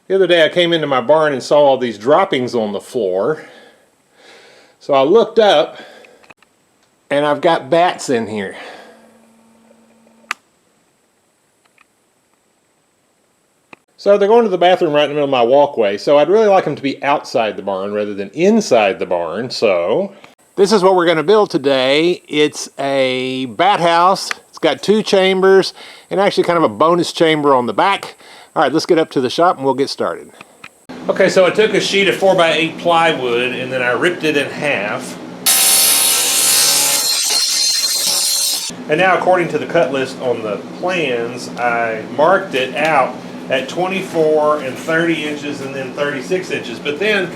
The other day I came into my barn and saw all these droppings on the floor. So I looked up and I've got bats in here. So they're going to the bathroom right in the middle of my walkway, so I'd really like them to be outside the barn rather than inside the barn. So this is what we're going to build today. It's a bat house. It's got 2 chambers and actually kind of a bonus chamber on the back. All right, let's get up to the shop and we'll get started. Okay, so I took a sheet of 4x8 plywood and then I ripped it in half. And now, according to the cut list on the plans, I marked it out at 24 and 30 inches and then 36 inches. But then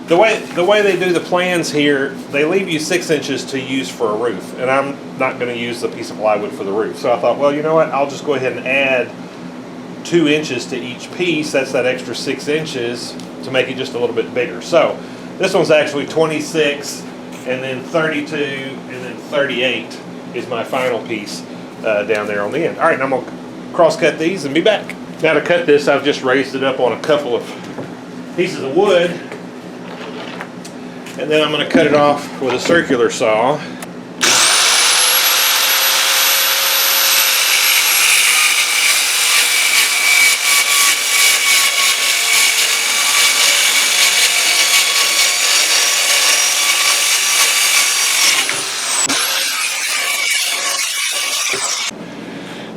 the way they do the plans here, they leave you 6 inches to use for a roof, and I'm not going to use the piece of plywood for the roof. So I thought, well, you know what, I'll just go ahead and add 2 inches to each piece. That's that extra 6 inches to make it just a little bit bigger. So this one's actually 26 and then 32 and then 38 is my final piece down there on the end. All right, and I'm going to cross cut these and be back. Now to cut this, I've just raised it up on a couple of pieces of wood, and then I'm going to cut it off with a circular saw.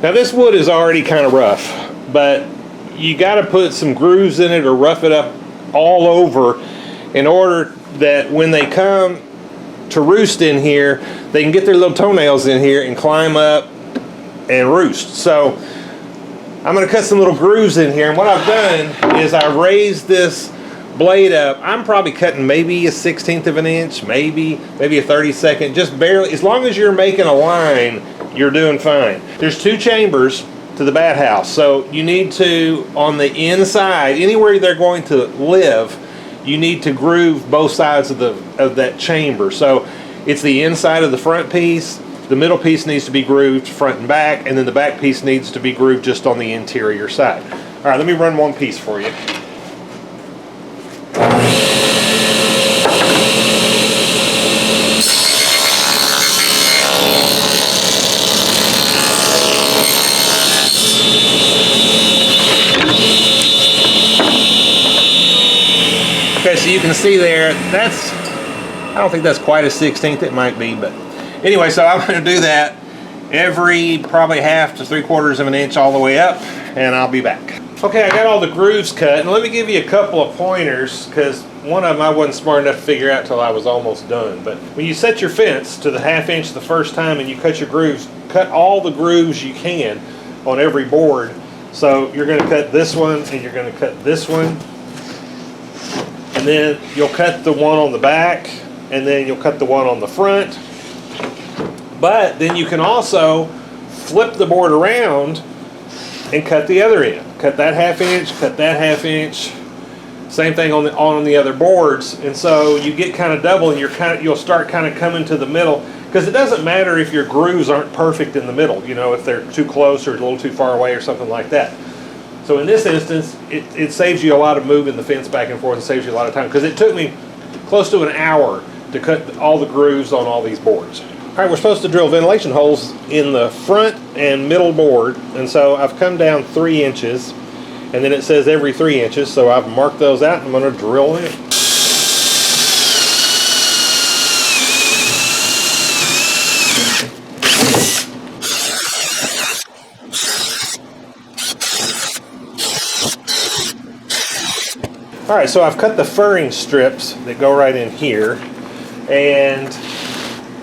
Now this wood is already kind of rough, but you got to put some grooves in it or rough it up all over in order that when they come to roost in here, they can get their little toenails in here and climb up and roost. So I'm going to cut some little grooves in here, and what I've done is I raised this blade up. I'm probably cutting maybe a 1/16 of an inch, maybe a 32nd, just barely. As long as you're making a line, you're doing fine. There's 2 chambers to the bat house, so you need to, on the inside, anywhere they're going to live, you need to groove both sides of that chamber. So it's the inside of the front piece, the middle piece needs to be grooved front and back, and then the back piece needs to be grooved just on the interior side. All right, let me run one piece for you. Okay, so you can see there, I don't think that's quite a 1/16, it might be, but anyway, so I'm going to do that every probably 1/2 to 3/4 of an inch all the way up, and I'll be back. Okay, I got all the grooves cut, and let me give you a couple of pointers, because one of them I wasn't smart enough to figure out till I was almost done. But when you set your fence to the 1/2 inch the first time and you cut your grooves, cut all the grooves you can on every board. So you're going to cut this one, and you're going to cut this one, and then you'll cut the one on the back, and then you'll cut the one on the front. But then you can also flip the board around and cut the other end. Cut that 1/2 inch, cut that 1/2 inch. Same thing on the other boards, and so you get kind of double, and you'll start kind of coming to the middle, because it doesn't matter if your grooves aren't perfect in the middle. You know, if they're too close or a little too far away or something like that. So in this instance, it saves you a lot of moving the fence back and forth, and saves you a lot of time, because it took me close to an hour to cut all the grooves on all these boards. All right, we're supposed to drill ventilation holes in the front and middle board, and so I've come down 3 inches, and then it says every 3 inches, so I've marked those out, and I'm going to drill in. All right, so I've cut the furring strips that go right in here, and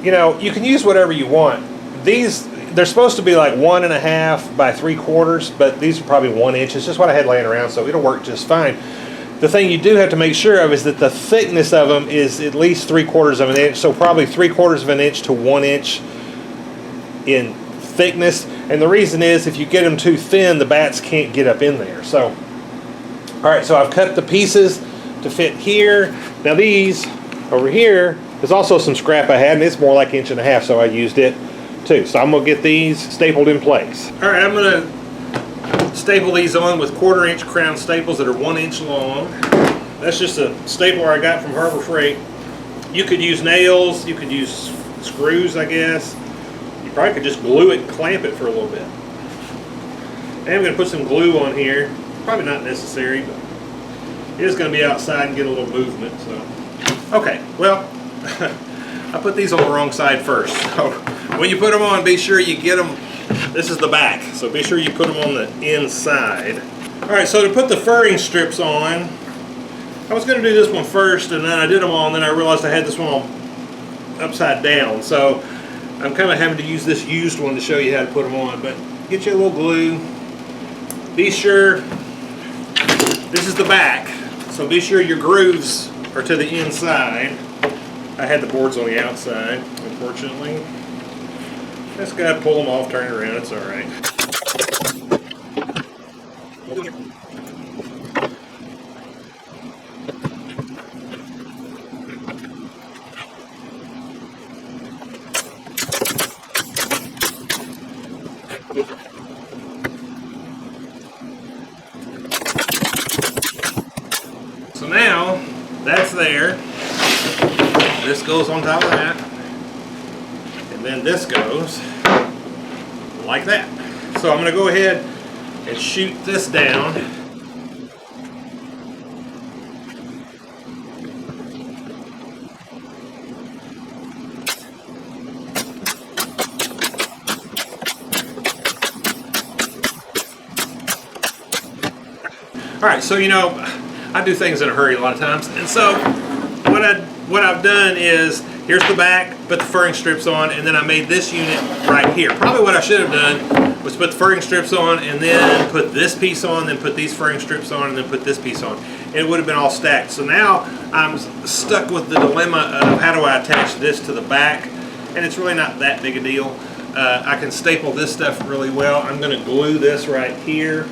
you know, you can use whatever you want. These, they're supposed to be like 1.5 by 3/4, but these are probably 1 inch. It's just what I had laying around, so it'll work just fine. The thing you do have to make sure of is that the thickness of them is at least 3/4 of an inch, so probably 3/4 of an inch to 1 inch in thickness. And the reason is, if you get them too thin, the bats can't get up in there. So, all right, so I've cut the pieces to fit here. Now these over here, there's also some scrap I had, and it's more like 1.5 inches, so I used it too. So I'm gonna get these stapled in place. All right, I'm gonna staple these on with 1/4 inch crown staples that are 1 inch long. That's just a stapler I got from Harbor Freight. You could use nails, you could use screws, I guess. You probably could just glue it and clamp it for a little bit. And I'm going to put some glue on here. Probably not necessary, but it is going to be outside and get a little movement. So, okay, well, I put these on the wrong side first. So when you put them on, be sure you get them. This is the back, so be sure you put them on the inside. All right, so to put the furring strips on, I was going to do this one first, and then I did them all, and then I realized I had this one all upside down. So I'm kind of having to use this used one to show you how to put them on. But get you a little glue. Be sure, this is the back, so be sure your grooves are to the inside. I had the boards on the outside, unfortunately. Just gotta pull them off, turn it around, it's alright. So now, that's there. This goes on top of that. And then this goes like that. So I'm going to go ahead and shoot this down. Alright, so you know, I do things in a hurry a lot of times, and so what I've done is, here's the back, put the furring strips on, and then I made this unit right here. Probably what I should have done was put the furring strips on, and then put this piece on, then put these furring strips on, and then put this piece on. And it would have been all stacked. So now I'm stuck with the dilemma of how do I attach this to the back, and it's really not that big a deal. I can staple this stuff really well. I'm going to glue this right here,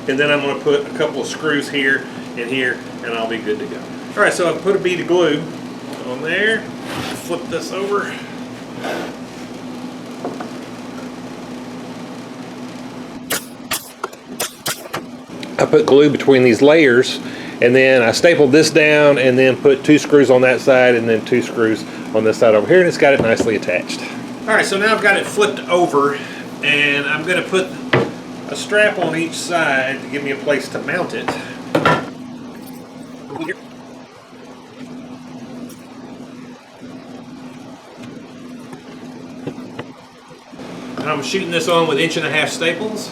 and then I'm going to put a couple of screws here and here, and I'll be good to go. Alright, so I've put a bead of glue on there. Flip this over. I put glue between these layers, and then I stapled this down, and then put 2 screws on that side, and then 2 screws on this side over here, and it's got it nicely attached. Alright, so now I've got it flipped over, and I'm going to put a strap on each side to give me a place to mount it. And I'm shooting this on with 1.5 inch staples.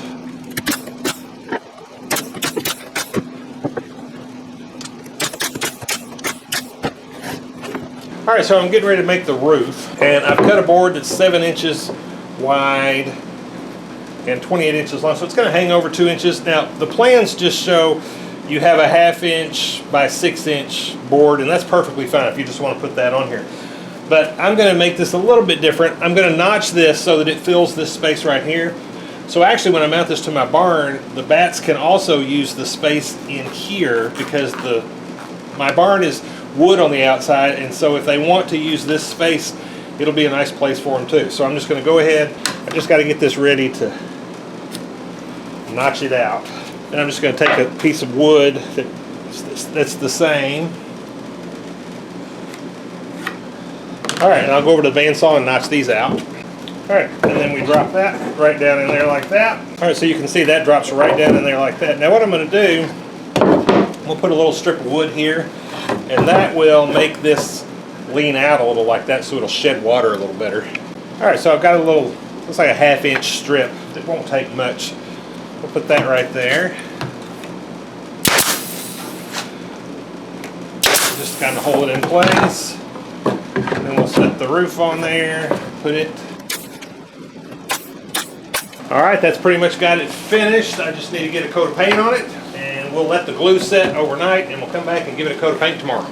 Alright, so I'm getting ready to make the roof, and I've cut a board that's 7 inches wide and 28 inches long, so it's going to hang over 2 inches. Now, the plans just show you have a 1/2 inch by 6 inch board, and that's perfectly fine if you just want to put that on here. But I'm going to make this a little bit different. I'm going to notch this so that it fills this space right here. So actually, when I mount this to my barn, the bats can also use the space in here, because my barn is wood on the outside, and so if they want to use this space, it'll be a nice place for them too. So I'm just going to go ahead. I just got to get this ready to notch it out. And I'm just going to take a piece of wood that's the same. Alright, and I'll go over to the bandsaw and notch these out. Alright, and then we drop that right down in there like that. Alright, so you can see that drops right down in there like that. Now what I'm going to do, we'll put a little strip of wood here, and that will make this lean out a little like that, so it'll shed water a little better. Alright, so I've got a little, looks like a 1/2 inch strip. It won't take much. We'll put that right there. Just kind of hold it in place. And then we'll set the roof on there, put it. Alright, that's pretty much got it finished. I just need to get a coat of paint on it, and we'll let the glue set overnight, and we'll come back and give it a coat of paint tomorrow.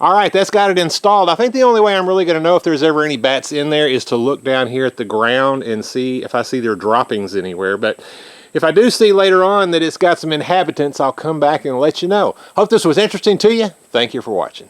All right, that's got it installed. I think the only way I'm really going to know if there's ever any bats in there is to look down here at the ground and see if I see their droppings anywhere. But if I do see later on that it's got some inhabitants, I'll come back and let you know. Hope this was interesting to you. Thank you for watching.